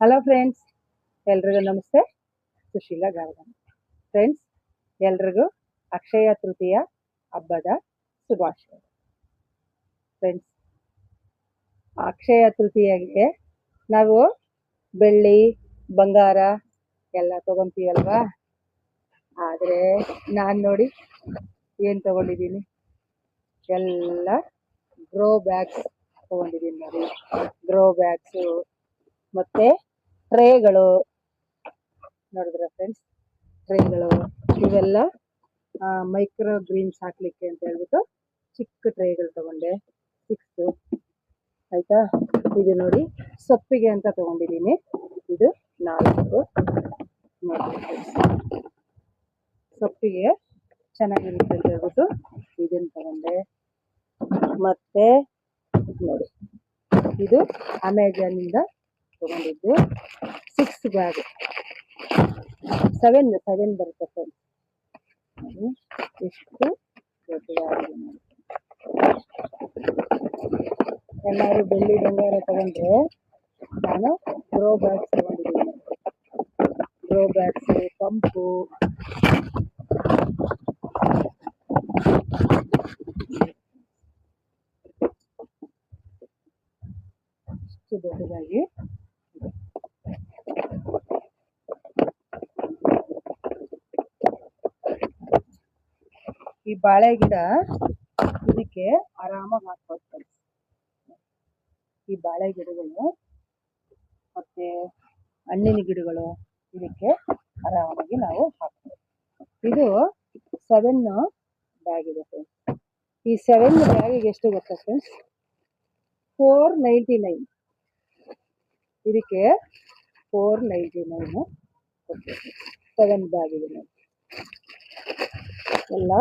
Hello friends, ಎಲ್ರಿಗೂ ನಮಸ್ತೆ. Sushila garden. Friends, ಎಲ್ರಿಗೂ ಅಕ್ಷಯ ತೃತೀಯ ಹಬ್ಬದ ಶುಭಾಶಯ. ಫ್ರೆಂಡ್ಸ್, ಅಕ್ಷಯ ತೃತೀಯಗೆ ನಾವು ಬೆಳ್ಳಿ ಬಂಗಾರ ಎಲ್ಲ ತಗೊಂತೀವಲ್ವಾ. ಆದರೆ ನಾನು ನೋಡಿ ಏನು ತಗೊಂಡಿದ್ದೀನಿ, ಎಲ್ಲ ಗ್ರೋ ಬ್ಯಾಗ್ಸ್ ತಗೊಂಡಿದ್ದೀನಿ ನೋಡಿ. ಗ್ರೋ ಬ್ಯಾಗ್ಸು ಮತ್ತು ಟ್ರೇಗಳು ನೋಡಿದ್ರ ಫ್ರೆಂಡ್ಸ್, ಟ್ರೇಗಳು ಇವೆಲ್ಲ ಮೈಕ್ರೋ ಗ್ರೀನ್ಸ್ ಹಾಕ್ಲಿಕ್ಕೆ ಅಂತ ಹೇಳ್ಬಿಟ್ಟು ಚಿಕ್ಕ ಟ್ರೇಗಳು ತಗೊಂಡೆ, 6 ಆಯ್ತಾ. ಇದು ನೋಡಿ ಸೊಪ್ಪಿಗೆ ಅಂತ ತಗೊಂಡಿದ್ದೀನಿ, ಇದು 4 ನೋಡಿ. ಸೊಪ್ಪಿಗೆ ಚೆನ್ನಾಗಿರುತ್ತೆ ಅಂತ ಹೇಳ್ಬಿಟ್ಟು ಇದನ್ನು ತಗೊಂಡೆ. ಮತ್ತೆ ನೋಡಿ, ಇದು ಅಮೆಜಾನಿಂದ ತಗೊಂಡಿದ್ದು 6 ಬ್ಯಾಗ್, 7 ಬರುತ್ತೆ ಫ್ರೆಂಡ್ಸ್. ಎಷ್ಟು ದೊಡ್ಡದಾಗಿದೆ ನೋಡಿ. ಎಲ್ಲರೂ ಬೆಳ್ಳಿ ಬಂಗಾರ ತಗೊಂಡ್ರೆ ನಾನು ಗ್ರೋ ಬ್ಯಾಗ್ಸ್ ತಗೊಂಡಿದ್ದೀನಿ. ಗ್ರೋ ಬ್ಯಾಗ್ಸು, ಪಂಪು, ಇಷ್ಟು ದೊಡ್ಡದಾಗಿ ಈ ಬಾಳೆ ಗಿಡ ಇದಕ್ಕೆ ಆರಾಮಾಗಿ ಹಾಕ್ಕೊಳ್ತಾರೆ. ಈ ಬಾಳೆ ಗಿಡಗಳು ಮತ್ತೆ ಹಣ್ಣಿನ ಗಿಡಗಳು ಇದಕ್ಕೆ ಆರಾಮಾಗಿ ನಾವು ಹಾಕ್ತೀವಿ. ಇದು 7 ಬ್ಯಾಗ್ ಇದೆ ಫ್ರೆಂಡ್ಸ್. ಈ 7 ಬ್ಯಾಗಿಗೆ ಎಷ್ಟು ಗೊತ್ತಾ ಫ್ರೆಂಡ್ಸ್? 499. ಇದಕ್ಕೆ 499 ಕೊಡ್ತೀವಿ. 7 ಬ್ಯಾಗ್ ಇದೆ ನೋಡಿ. ಎಲ್ಲ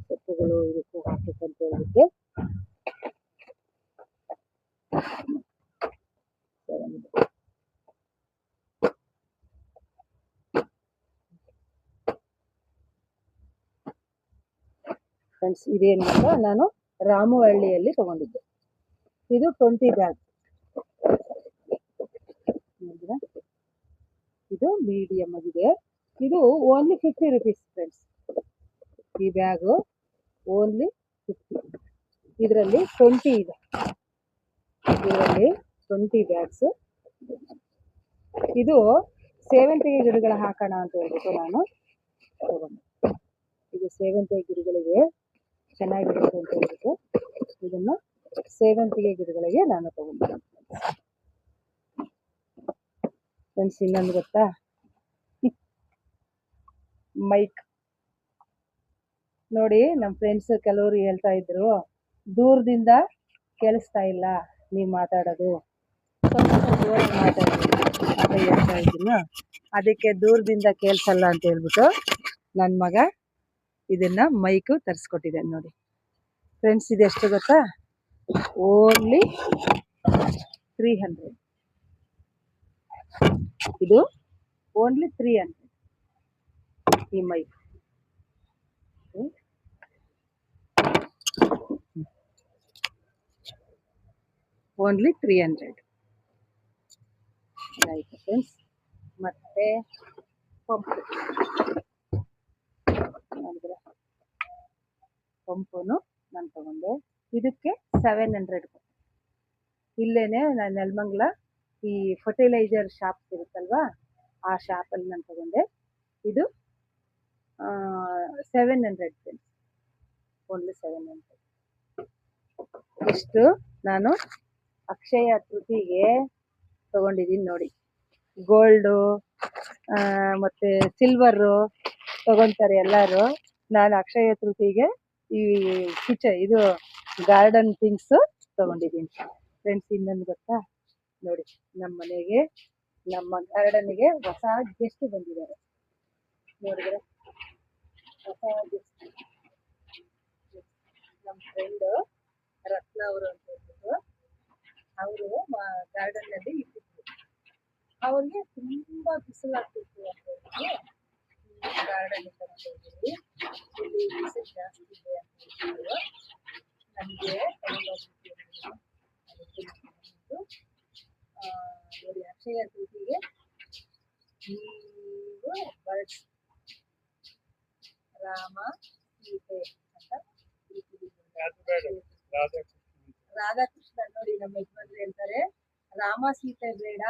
ಸೊಪ್ಪುಗಳು ಇದಕ್ಕೆ ಹಾಕಬೇಕಂತ ಹೇಳಿದ್ದೆ. ಫ್ರೆಂಡ್ಸ್, ಇದೇನು ಅಂತ ನಾನು ರಾಮವಳ್ಳಿಯಲ್ಲಿ ತಗೊಂಡಿದ್ದೆ. ಇದು 20 ಬ್ಯಾಗ್. ಇದು ಮೀಡಿಯಮ್ ಆಗಿದೆ. ಇದು ಓನ್ಲಿ 50 ರುಪೀಸ್ ಫ್ರೆಂಡ್ಸ್. ಈ ಬ್ಯಾಗು ಓನ್ಲಿ 50. ಇದರಲ್ಲಿ 20 ಇದೆ. ಇದರಲ್ಲಿ 20 ಬ್ಯಾಗ್ಸ್. ಇದು ಸೇವಂತಿಗೆ ಗಿಡಗಳ ಹಾಕೋಣ ಅಂತ ಹೇಳ್ಬಿಟ್ಟು ನಾನು ತಗೊಂಡೆ. ಇದು ಸೇವಂತಿಗೆ ಗಿಡಗಳಿಗೆ ಚೆನ್ನಾಗಿರುತ್ತೆ ಅಂತ ಹೇಳ್ಬಿಟ್ಟು ಇದನ್ನು ಸೇವಂತಿಗೆ ಗಿಡಗಳಿಗೆ ನಾನು ತಗೊಂಡೆ ಫ್ರೆಂಡ್ಸ್. ಇನ್ನೊಂದು ಗೊತ್ತಾ, ಮೈಕ್ ನೋಡಿ. ನಮ್ಮ ಫ್ರೆಂಡ್ಸ್ ಕೆಲವರು ಹೇಳ್ತಾ ಇದ್ರು, ದೂರದಿಂದ ಕೇಳಿಸ್ತಾ ಇಲ್ಲ ನೀವು ಮಾತಾಡೋದು, ಸ್ವಲ್ಪ ಜೋರಾಗಿ ಮಾತಾಡಿ ಅಂತ ಹೇಳ್ತಾ ಇದ್ದೀನಿ. ಅದಕ್ಕೆ ದೂರದಿಂದ ಕೇಳಿಸಲ್ಲ ಅಂತ ಹೇಳ್ಬಿಟ್ಟು ನನ್ನ ಮಗ ಇದನ್ನ ಮೈಕು ತರಿಸ್ಕೊಟ್ಟಿದ್ದಾನೆ ನೋಡಿ ಫ್ರೆಂಡ್ಸ್. ಇದು ಎಷ್ಟು ಗೊತ್ತಾ? ಓನ್ಲಿ 300. ಇದು ಓನ್ಲಿ 300 ಈ ಮೈಕ್. ಓನ್ಲಿ 300 ಆಯಿತು ಫ್ರೆಂಡ್ಸ್. ಮತ್ತೆ ಪಂಪು ನೋಡಿದ್ರೆ, ಪಂಪುನು ನಾನು ತಗೊಂಡೆ. ಇದಕ್ಕೆ 700. ಇಲ್ಲೇನೆ ನಾನು ನೆಲಮಂಗಲ ಈ ಫರ್ಟಿಲೈಸರ್ ಶಾಪ್ ಇರುತ್ತಲ್ವಾ, ಆ ಶಾಪಲ್ಲಿ ನಾನು ತಗೊಂಡೆ. ಇದು 700 ಫ್ರೆಂಡ್ಸ್, ಓನ್ಲಿ 700. ಇಷ್ಟು ನಾನು ಅಕ್ಷಯ ತೃತೀಯಗೆ ತಗೊಂಡಿದ್ದೀನಿ ನೋಡಿ. ಗೋಲ್ಡು ಮತ್ತು ಸಿಲ್ವರು ತಗೊತಾರೆ ಎಲ್ಲರೂ. ನಾನು ಅಕ್ಷಯ ತೃತೀಯಗೆ ಈ ಇದು ಗಾರ್ಡನ್ ಥಿಂಗ್ಸು ತಗೊಂಡಿದ್ದೀನಿ ಫ್ರೆಂಡ್ಸ್. ಇನ್ನೊಂದು ಗೊತ್ತಾ ನೋಡಿ, ನಮ್ಮ ಮನೆಗೆ, ನಮ್ಮ ಗಾರ್ಡನ್ಗೆ ಹೊಸ ಗೆಸ್ಟ್ ಬಂದಿದ್ದಾರೆ ನೋಡಿದ್ರೆ. ಹೊಸ ಗೆಸ್ಟ್ ನಮ್ಮ ಫ್ರೆಂಡು ರತ್ನ ಅವರು ಅಂತ ಹೇಳ್ಬಿಟ್ಟು, ಅವರು ಗಾರ್ಡನ್ನಲ್ಲಿ ಇಟ್ಟಿದ್ರು. ಅವ್ರಿಗೆ ತುಂಬ ಬಿಸಿಲಾಗ್ತಿತ್ತು ಅಂತ ಹೇಳ್ಬಿಟ್ಟು ಗಾರ್ಡನ್ ತಗೊಂಡೋಗಿದ್ವಿ. ಇಲ್ಲಿ ಬಿಸಿಲು ಜಾಸ್ತಿ ಇದೆ ಅಂತ ಹೇಳ್ಬಿಟ್ಟು ನನಗೆ ತಗೊಂಡೋಗ್ಬಿಟ್ಟು ನೋಡಿ ಅಕ್ಷಯ ತೃತೀಯೆ ನೀವು ಬರ್ಡ್ಸ್ ರಾಮ ಸೀತೆ ಅಂತ ರಾಧಾಕೃಷ್ಣ ನೋಡಿ ನಮ್ಮ ಯಜಮಾನ್ರು ಹೇಳ್ತಾರೆ, ರಾಮ ಸೀತೆ ಬೇಡ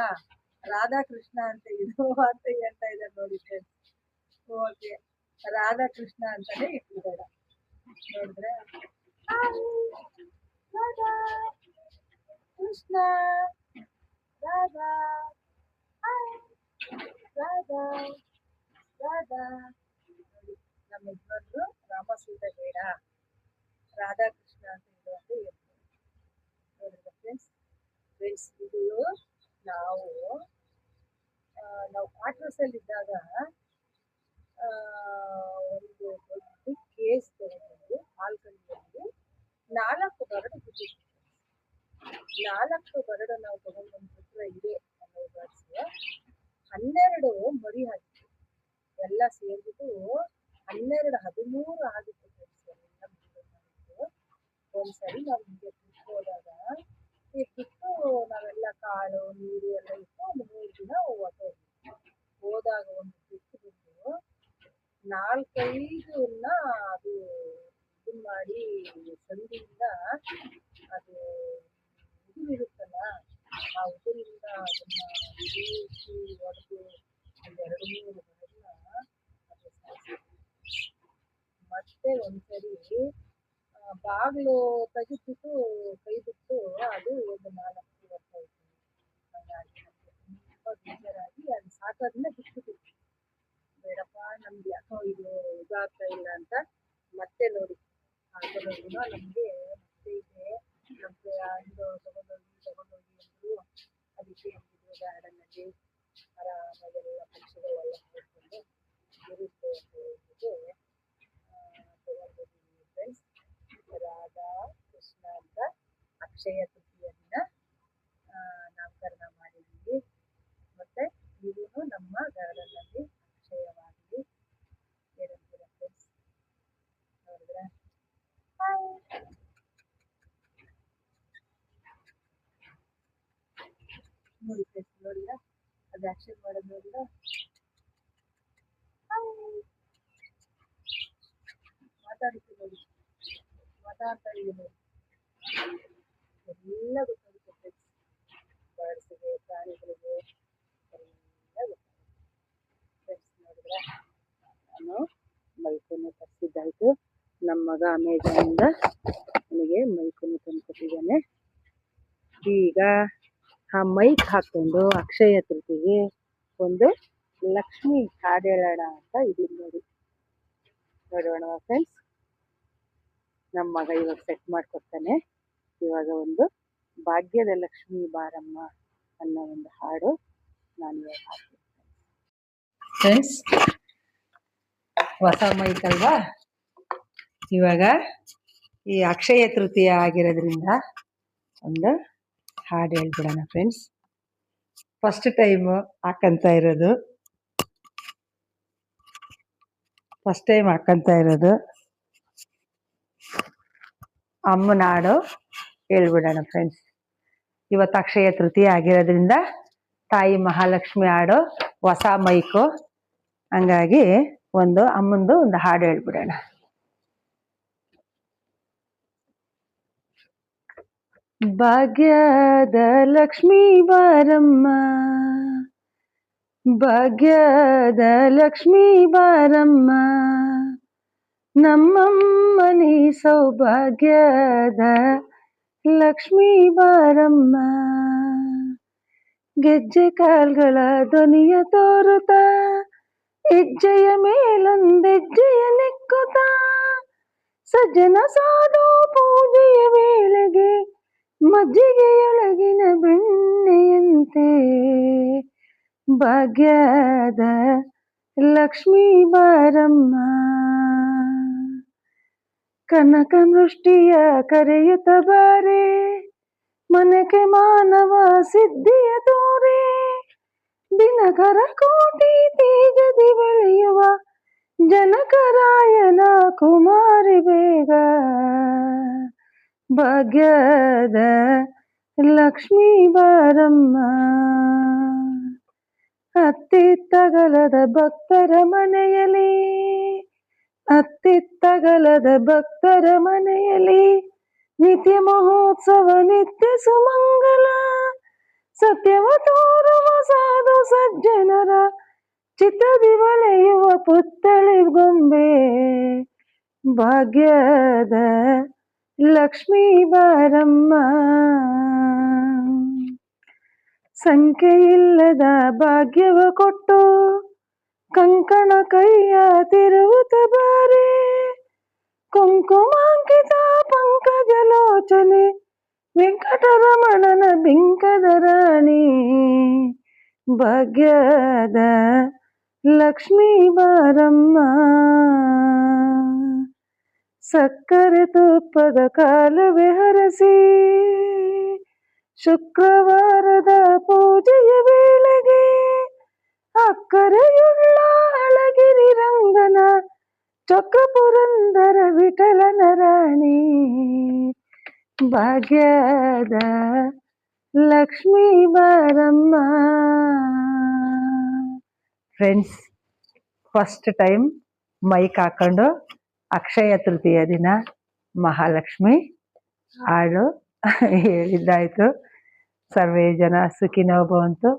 ರಾಧಾಕೃಷ್ಣ ಅಂತ ಇದು ಅಂತ ಹೇಳ್ತಾ ಇದ್ದಾರೆ ನೋಡಿ ಫ್ರೆಂಡ್ಸ್. ಓಕೆ, ರಾಧಾಕೃಷ್ಣ ಅಂತಾನೆ ಇಟ್ಟಿದ್ದಾರ ನೋಡಿದ್ರೆ. ರಾಧಾ ಕೃಷ್ಣ ರಾಧಾ ರಾಧಾ ರಾಧಾ ನೋಡಿ ನಮ್ಮ ಯಜಮಾನ್ರು ರಾಮ ಸೀತೆ ಬೇಡ ರಾಧಾಕೃಷ್ಣ ಅಂತ ಇದು ಅಂತ ಹೇಳ್ತಾರೆ ನೋಡಿದ್ರೆ ಫ್ರೆಂಡ್ಸ್. ಫ್ರೆಂಡ್ಸ್ ಇದು ನಾವು ಕ್ವಾರ್ಟರ್ಸಲ್ಲಿ ಇದ್ದಾಗ ಒಂದು ದೊಡ್ಡ ಕೇಸ್ ತಗೊಂಡು ಬಾಲ್ಕನಿಯಲ್ಲಿ 4 ಬರಡು ಬಿಟ್ಟಿತ್ತು. 4 ಬರಡು ನಾವು ತಗೊಂಡು ಬಂದ್ಬಿಟ್ರೆ ಇದೆ ಅನ್ನೋ ಬರ್ಡ್ಸ್ 12 ಮರಿ ಆಗಿತ್ತು. ಎಲ್ಲ ಸೇರ್ಬಿಟ್ಟು 13 ಆಗಿತ್ತು ಫ್ರೆಂಡ್ಸ್. ಎಲ್ಲ ಮಾಡಿತ್ತು. ಒಂದ್ಸರಿ ನಾವು ಹಿಂಗೆ ಟ್ರಿಪ್ ಹೋದಾಗ ಇಟ್ಬಿಟ್ಟು ನಾವೆಲ್ಲ ಕಾಳು ನೀರು ಎಲ್ಲ ಇಟ್ಟು ಒಂದು 3 ದಿನ ಹೋದಾಗ ಒಂದು ಟ್ರಿಪ್ ಬಿಟ್ಟು 4-5 ಅದು ಇದನ್ನ ಮಾಡಿ ಸಂದಿಯಿಂದ ಅದು ಉದುರಿರುತ್ತಲ್ಲ, ಆ ಉದುರಿಂದ ಅದನ್ನ ಬೀಸಿ ಹೊಡೆದು ಒಂದು 2-3 ಬರನ್ನ ಅದು ಮತ್ತೆ ಒಂದ್ಸರಿ ಬಾಗಿಲು ತೆಗೆದ್ಬಿಟ್ಟು ಕೈ ಬಿಟ್ಟು ಅದು ಒಂದು 4 ವರ್ಷ ಆಯ್ತು. ಹಾಗಾಗಿ ನಮಗೆ ತುಂಬ ಬೇಜಾರಾಗಿ ಅದು ಸಾಕೋದನ್ನ ಬಿಟ್ಬಿಟ್ಟಿದ್ವಿ. ಬೇಡಪ್ಪ ನಮ್ಗೆ ಯಾಕೋ ಇದು ಇದಾಗ್ತಾ ಇಲ್ಲ ಅಂತ ಮತ್ತೆ ನೋಡಿ ಹಾಕೋದ್ರೂ ನಮಗೆ ಮತ್ತೆ ಇದೆ ನಮಗೆ ಇದು ತಗೊಂಡೋಗಿ ಅಂದರು. ಅದಕ್ಕೆ ಹೆಂಗಿದ್ರು ಗಾರ್ಡನ್ನಲ್ಲಿ ಆರಾಮಾಗೆಲ್ಲ ಪಕ್ಷಿಗಳೆಲ್ಲ ನೋಡ್ಕೊಂಡು ಇರುತ್ತೆ ಅಂತ ಹೇಳ್ಬಿಟ್ಟು ತಗೊಂಡಿದ್ದೀವಿ ಫ್ರೆಂಡ್ಸ್. ರಾಧಾ ಕೃಷ್ಣ ಅಂತ ಅಕ್ಷಯ ತೃತೀಯ ದಿನ ನಾಮಕರಣ ಮಾಡಿದ್ದೀವಿ. ಮತ್ತೆ ನೀವು ನಮ್ಮ ಗಾರ್ಡನ್ನಲ್ಲಿ ಅಕ್ಷಯವಾಗಲಿ ಏನಂತೀರ ಫ್ರೆಂಡ್ಸ್? ನೋಡಿದ್ರೆ ನೋಡಿ ಫ್ರೆಂಡ್ಸ್, ನೋಡಿದ ಅದು ಆಕ್ಷನ್ ಮಾಡೋದು ನೋಡಿದ ಮಾತಾಡುತ್ತೆ ನೋಡಿ, ಮಾತಾಡ್ತಾ ಇದೆ ನೋಡಿ, ಎಲ್ಲ ಗೊತ್ತಾಗುತ್ತೆ ಫ್ರೆಂಡ್ಸ್. ಬರ್ಡ್ಸ್ಗೆ ಪ್ರಾಣಿಗಳಿಗೆ ಎಲ್ಲ ಗೊತ್ತಾಗುತ್ತೆ ಫ್ರೆಂಡ್ಸ್. ನೋಡಿದ್ರೆ ನಾನು ಮೈಕನ್ನು ತರಿಸಿದ್ದಾಯ್ತು. ನಮ್ಮ ಮಗ ಅಮೆಜಾನಿಂದ ನನಗೆ ಮೈಕನ್ನು ತಂದುಕೊಟ್ಟಿದ್ದಾನೆ. ಈಗ ಆ ಮೈಕ್ ಹಾಕ್ಕೊಂಡು ಅಕ್ಷಯ ತೃತೀಯಗೆ ಒಂದು ಲಕ್ಷ್ಮಿ ಹಾಡು ಹೇಳೋಣ ಅಂತ ಇದೀನಿ ನೋಡಿ. ನೋಡೋಣ ಫ್ರೆಂಡ್ಸ್, ನಮ್ಮ ಮಗ ಇವಾಗ ಸೆಟ್ ಮಾಡ್ಕೊಡ್ತಾನೆ. ಇವಾಗ ಒಂದು ಭಾಗ್ಯದ ಲಕ್ಷ್ಮಿ ಬಾರಮ್ಮ ಅನ್ನೋ ಒಂದು ಹಾಡು ನಾನು ಇವಾಗ ಹಾಕ್ತೀನಿ ಫ್ರೆಂಡ್ಸ್. ಹೊಸ ಮೈಕ್ ಅಲ್ವಾ, ಇವಾಗ ಈ ಅಕ್ಷಯ ತೃತೀಯ ಆಗಿರೋದ್ರಿಂದ ಒಂದು ಹಾಡು ಹೇಳ್ಬಿಡೋಣ ಫ್ರೆಂಡ್ಸ್. ಫಸ್ಟ್ ಟೈಮು ಹಾಕಂತ ಇರೋದು ಅಮ್ಮನ ಹಾಡು ಹೇಳ್ಬಿಡೋಣ ಫ್ರೆಂಡ್ಸ್. ಇವತ್ತು ಅಕ್ಷಯ ತೃತೀಯ ಆಗಿರೋದ್ರಿಂದ ತಾಯಿ ಮಹಾಲಕ್ಷ್ಮಿ ಹಾಡು, ಹೊಸ ಮೈಕು, ಹಂಗಾಗಿ ಒಂದು ಅಮ್ಮಂದು ಒಂದು ಹಾಡು ಹೇಳ್ಬಿಡೋಣ. ಭಾಗ್ಯದ ಲಕ್ಷ್ಮೀ ಬಾರಮ್ಮ, ಭಾಗ್ಯದ ಲಕ್ಷ್ಮೀ ಬಾರಮ್ಮ, ನಮ್ಮಮ್ಮನಿ ಸೌಭಾಗ್ಯದ ಲಕ್ಷ್ಮೀ ಬಾರಮ್ಮ. ಗೆಜ್ಜೆ ಕಾಲ್ಗಳ ಧ್ವನಿಯ ತೋರುತ್ತ ಹೆಜ್ಜೆಯ ಮೇಲೊಂದೆಜ್ಜೆಯ ನೆಕ್ಕುತ್ತ ಸಜ್ಜನ ಸಾಧು ಪೂಜೆಯ ವೇಳೆಗೆ ಮಜ್ಜಿಗೆಯೊಳಗಿನ ಬೆಣ್ಣೆಯಂತೆ ಭಾಗ್ಯದ ಲಕ್ಷ್ಮೀ ಬಾರಮ್ಮ. ಕನಕ ಮೃಷ್ಟಿಯ ಕರೆಯುತ್ತ ಬಾರೆ, ಮನಕ್ಕೆ ಮಾನವ ಸಿದ್ಧಿಯ ತೋರೆ, ದಿನಕರ ಕೋಟಿ ತೇಜದಿ ಬೆಳೆಯುವ ಜನಕರಾಯನ ಕುಮಾರಿ ಬೇಗ ಭಾಗ್ಯದ ಲಕ್ಷ್ಮೀ ಬಾರಮ್ಮ. ಅತ್ತಿತ್ತಗಲದ ಭಕ್ತರ ಮನೆಯಲ್ಲಿ, ಅತ್ತಿತ್ತಗಲದ ಭಕ್ತರ ಮನೆಯಲ್ಲಿ ನಿತ್ಯ ಮಹೋತ್ಸವ ನಿತ್ಯ ಸುಮಂಗಲ. ಸತ್ಯವ ತೋರುವ ಸಾಧು ಸಜ್ಜನರ ಚಿತ್ತದಿ ಹೊಳೆಯುವ ಪುತ್ಥಳಿ ಗೊಂಬೆ. ಭಾಗ್ಯದ ಲಕ್ಷ್ಮೀ ಬಾರಮ್ಮ, ಸಂಖ್ಯೆಯಿಲ್ಲದ ಭಾಗ್ಯವ ಕೊಟ್ಟು ಕಂಕಣ ಕೈಯ ತಿರುವುತ ಬಾರೆ. ಕುಂಕುಮಾಂಕಿತ ಪಂಕಜಲೋಚನೆ ವೆಂಕಟರಮಣನ ಬಿಂಕದ ರಾಣಿ. ಭಾಗ್ಯದ ಲಕ್ಷ್ಮೀ ಬಾರಮ್ಮ, ಸಕ್ಕರೆ ತುಪ್ಪದ ಕಾಲುವೆ ಹರಸಿ ಶುಕ್ರವಾರದ ಪೂಜೆಯ ವೇಳೆಗೆ ಅಕ್ಕರೆಯುಳ್ಳ ಅಳಗಿರಿ ರಂಗನ ಚೊಕ್ಕ ಪುರಂದರ ವಿಠಲನ ರಾಣಿ. ಭಾಗ್ಯದ ಲಕ್ಷ್ಮೀ ಬಾರಮ್ಮ. ಫ್ರೆಂಡ್ಸ್, ಫಸ್ಟ್ ಟೈಮ್ ಮೈಕ್ ಹಾಕೊಂಡು ಅಕ್ಷಯ ತೃತೀಯ ದಿನ ಮಹಾಲಕ್ಷ್ಮಿ ಹಾಡು ಹೇಳಿದ್ದಾಯ್ತು. ಸರ್ವೇ ಜನ ಸುಖಿನೋ ಭವಂತು.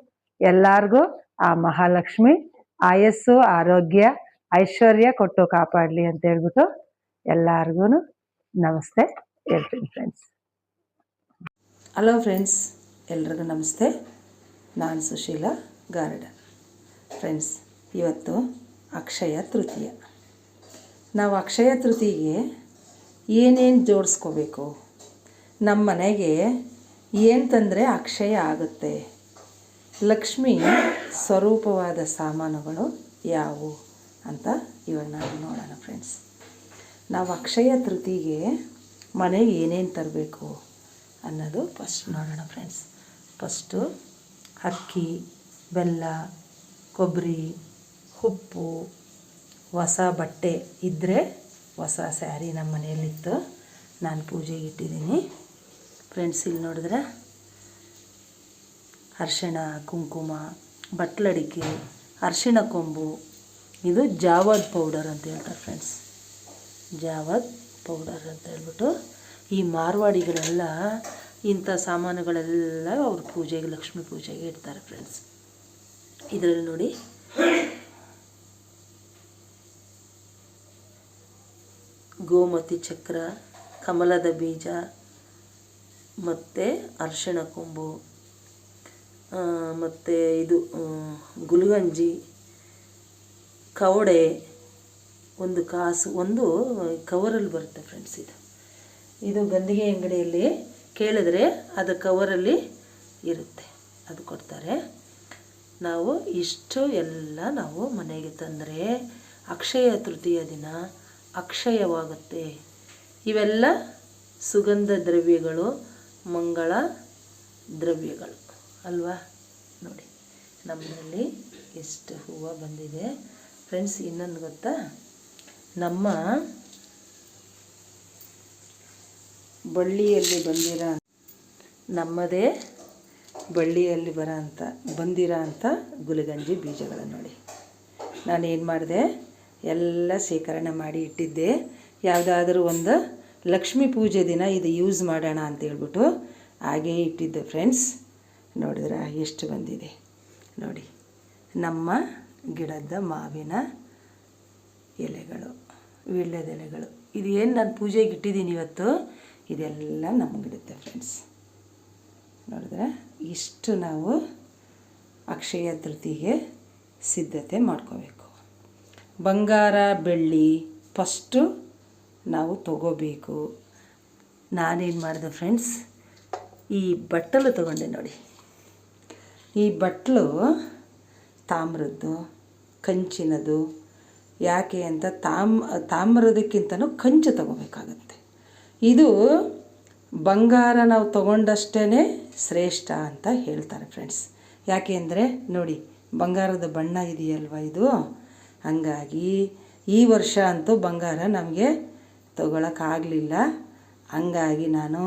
ಎಲ್ಲಾರ್ಗೂ ಆ ಮಹಾಲಕ್ಷ್ಮಿ ಆಯಸ್ಸು ಆರೋಗ್ಯ ಐಶ್ವರ್ಯ ಕೊಟ್ಟು ಕಾಪಾಡಲಿ ಅಂತ ಹೇಳ್ಬಿಟ್ಟು ಎಲ್ಲಾರ್ಗು ನಮಸ್ತೆ ಹೇಳ್ತೀನಿ ಫ್ರೆಂಡ್ಸ್. ಹಲೋ ಫ್ರೆಂಡ್ಸ್, ಎಲ್ರಿಗೂ ನಮಸ್ತೆ. ನಾನು ಸುಶೀಲಾ ಗಾರ್ಡನ್. ಫ್ರೆಂಡ್ಸ್, ಇವತ್ತು ಅಕ್ಷಯ ತೃತೀಯ. ನಾವು ಅಕ್ಷಯ ತೃತೀಯಗೆ ಏನೇನು ಜೋಡಿಸ್ಕೋಬೇಕು, ನಮ್ಮ ಮನೆಗೆ ಏನು ತಂದರೆ ಅಕ್ಷಯ ಆಗುತ್ತೆ, ಲಕ್ಷ್ಮಿ ಸ್ವರೂಪವಾದ ಸಾಮಾನುಗಳು ಯಾವುವು ಅಂತ ಇವಾಗ ನಾವು ನೋಡೋಣ ಫ್ರೆಂಡ್ಸ್. ನಾವು ಅಕ್ಷಯ ತೃತೀಯಗೆ ಮನೆಗೆ ಏನೇನು ತರಬೇಕು ಅನ್ನೋದು ಫಸ್ಟ್ ನೋಡೋಣ ಫ್ರೆಂಡ್ಸ್. ಫಸ್ಟು ಅಕ್ಕಿ, ಬೆಲ್ಲ, ಕೊಬ್ಬರಿ, ಉಪ್ಪು, ಹೊಸ ಬಟ್ಟೆ ಇದ್ದರೆ ಹೊಸ ಸ್ಯಾರಿ ನಮ್ಮ ಮನೆಯಲ್ಲಿತ್ತು, ನಾನು ಪೂಜೆಗೆ ಇಟ್ಟಿದ್ದೀನಿ ಫ್ರೆಂಡ್ಸ್. ಇಲ್ಲಿ ನೋಡಿದ್ರೆ ಅರಿಶಿಣ, ಕುಂಕುಮ, ಬಟ್ಲಡಿಕೆ, ಅರಿಶಿಣ ಕೊಂಬು, ಇದು ಜಾವದ್ ಪೌಡರ್ ಅಂತ ಹೇಳ್ತಾರೆ ಫ್ರೆಂಡ್ಸ್. ಜಾವದ್ ಪೌಡರ್ ಅಂತ ಹೇಳ್ಬಿಟ್ಟು ಈ ಮಾರ್ವಾಡಿಗಳೆಲ್ಲ ಇಂಥ ಸಾಮಾನುಗಳೆಲ್ಲ ಅವ್ರ ಪೂಜೆಗೆ, ಲಕ್ಷ್ಮೀ ಪೂಜೆಗೆ ಇಡ್ತಾರೆ ಫ್ರೆಂಡ್ಸ್. ಇದರಲ್ಲಿ ನೋಡಿ ಗೋಮತಿ ಚಕ್ರ, ಕಮಲದ ಬೀಜ ಮತ್ತು ಅರಿಶಿಣ ಕೊಂಬು, ಮತ್ತು ಇದು ಗುಲ್ಗಂಜಿ, ಕವಡೆ, ಒಂದು ಕಾಸು, ಒಂದು ಕವರಲ್ಲಿ ಬರುತ್ತೆ ಫ್ರೆಂಡ್ಸ್. ಇದು ಗಂಧಿಗೆ ಅಂಗಡಿಯಲ್ಲಿ ಕೇಳಿದ್ರೆ ಅದು ಕವರಲ್ಲಿ ಇರುತ್ತೆ, ಅದು ಕೊಡ್ತಾರೆ. ನಾವು ಇಷ್ಟು ಎಲ್ಲ ನಾವು ಮನೆಗೆ ತಂದರೆ ಅಕ್ಷಯ ತೃತೀಯ ದಿನ ಅಕ್ಷಯವಾಗುತ್ತೆ. ಇವೆಲ್ಲ ಸುಗಂಧ ದ್ರವ್ಯಗಳು, ಮಂಗಳ ದ್ರವ್ಯಗಳು ಅಲ್ವಾ. ನೋಡಿ ನಮ್ಮಲ್ಲಿ ಎಷ್ಟು ಹೂವು ಬಂದಿದೆ ಫ್ರೆಂಡ್ಸ್. ಇನ್ನೊಂದು ಗೊತ್ತಾ, ನಮ್ಮ ಬಳ್ಳಿಯಲ್ಲಿ ನಮ್ಮದೇ ಬಳ್ಳಿಯಲ್ಲಿ ಬಂದಿರೋ ಅಂಥ ಗುಲಗಂಜಿ ಬೀಜಗಳು ನೋಡಿ. ನಾನೇನು ಮಾಡಿದೆ, ಎಲ್ಲ ಶೇಖರಣೆ ಮಾಡಿ ಇಟ್ಟಿದ್ದೆ. ಯಾವುದಾದ್ರೂ ಒಂದು ಲಕ್ಷ್ಮೀ ಪೂಜೆ ದಿನ ಇದು ಯೂಸ್ ಮಾಡೋಣ ಅಂತೇಳ್ಬಿಟ್ಟು ಹಾಗೇ ಇಟ್ಟಿದ್ದೆ ಫ್ರೆಂಡ್ಸ್. ನೋಡಿದ್ರೆ ಎಷ್ಟು ಬಂದಿದೆ ನೋಡಿ. ನಮ್ಮ ಗಿಡದ ಮಾವಿನ ಎಲೆಗಳು, ವೀಳ್ಯದ ಎಲೆಗಳು, ಇದು ಏನು ನಾನು ಪೂಜೆಗೆ ಇಟ್ಟಿದ್ದೀನಿ ಇವತ್ತು, ಇದೆಲ್ಲ ನಮಗಿಡುತ್ತೆ ಫ್ರೆಂಡ್ಸ್. ನೋಡಿದ್ರೆ ಇಷ್ಟು ನಾವು ಅಕ್ಷಯ ತೃತೀಯಗೆ ಸಿದ್ಧತೆ ಮಾಡ್ಕೋಬೇಕು. ಬಂಗಾರ ಬೆಳ್ಳಿ ಫಸ್ಟು ನಾವು ತಗೋಬೇಕು. ನಾನೇನು ಮಾಡಿದೆ ಫ್ರೆಂಡ್ಸ್, ಈ ಬಟ್ಟಲು ತೊಗೊಂಡೆ ನೋಡಿ. ಈ ಬಟ್ಟಲು ತಾಮ್ರದ್ದು, ಕಂಚಿನದು. ಯಾಕೆ ಅಂತ ತಾಮ್ರದಕ್ಕಿಂತನೂ ಕಂಚು ತಗೋಬೇಕಾಗತ್ತೆ. ಇದು ಬಂಗಾರ ನಾವು ತಗೊಂಡಷ್ಟೇ ಶ್ರೇಷ್ಠ ಅಂತ ಹೇಳ್ತಾರೆ ಫ್ರೆಂಡ್ಸ್. ಯಾಕೆ ಅಂದರೆ ನೋಡಿ, ಬಂಗಾರದ ಬಣ್ಣ ಇದೆಯಲ್ವ ಇದು, ಹಂಗಾಗಿ ಈ ವರ್ಷ ಅಂತೂ ಬಂಗಾರ ನಮಗೆ ತಗೊಳಕ್ಕಾಗಲಿಲ್ಲ. ಹಂಗಾಗಿ ನಾನು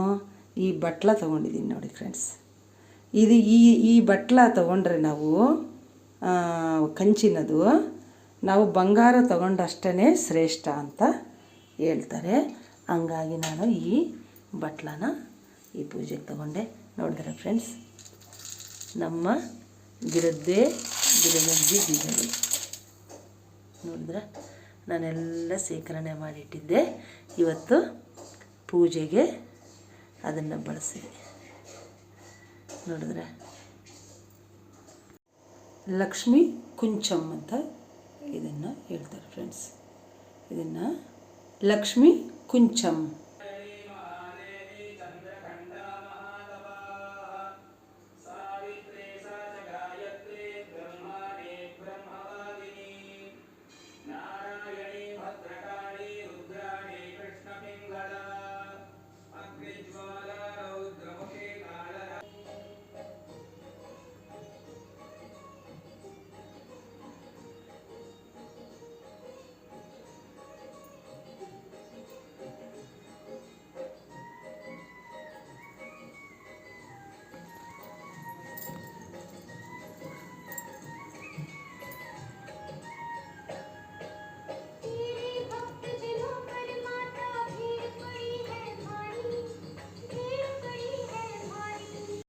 ಈ ಬಟ್ಲ ತೊಗೊಂಡಿದ್ದೀನಿ ನೋಡಿ ಫ್ರೆಂಡ್ಸ್. ಇದು ಈ ಬಟ್ಲ ತೊಗೊಂಡ್ರೆ ನಾವು ಕಂಚಿನದು, ನಾವು ಬಂಗಾರ ತಗೊಂಡಷ್ಟೇ ಶ್ರೇಷ್ಠ ಅಂತ ಹೇಳ್ತಾರೆ. ಹಂಗಾಗಿ ನಾನು ಈ ಬಟ್ಲನ ಈ ಪೂಜೆಗೆ ತಗೊಂಡೆ. ನೋಡಿದ್ರೆ ಫ್ರೆಂಡ್ಸ್, ನಮ್ಮ ಗಿಡದ್ದೇ ಗಿಡದಲ್ಲಿ ಬೀಜಗಳು ನೋಡಿದ್ರೆ ನಾನೆಲ್ಲ ಶೇಖರಣೆ ಮಾಡಿಟ್ಟಿದ್ದೆ. ಇವತ್ತು ಪೂಜೆಗೆ ಅದನ್ನು ಬಳಸಿದೆ. ನೋಡಿದ್ರೆ ಲಕ್ಷ್ಮೀ ಕುಂಚಮ್ ಅಂತ ಇದನ್ನು ಹೇಳ್ತಾರೆ ಫ್ರೆಂಡ್ಸ್. ಇದನ್ನು ಲಕ್ಷ್ಮೀ ಕುಂಚಮ್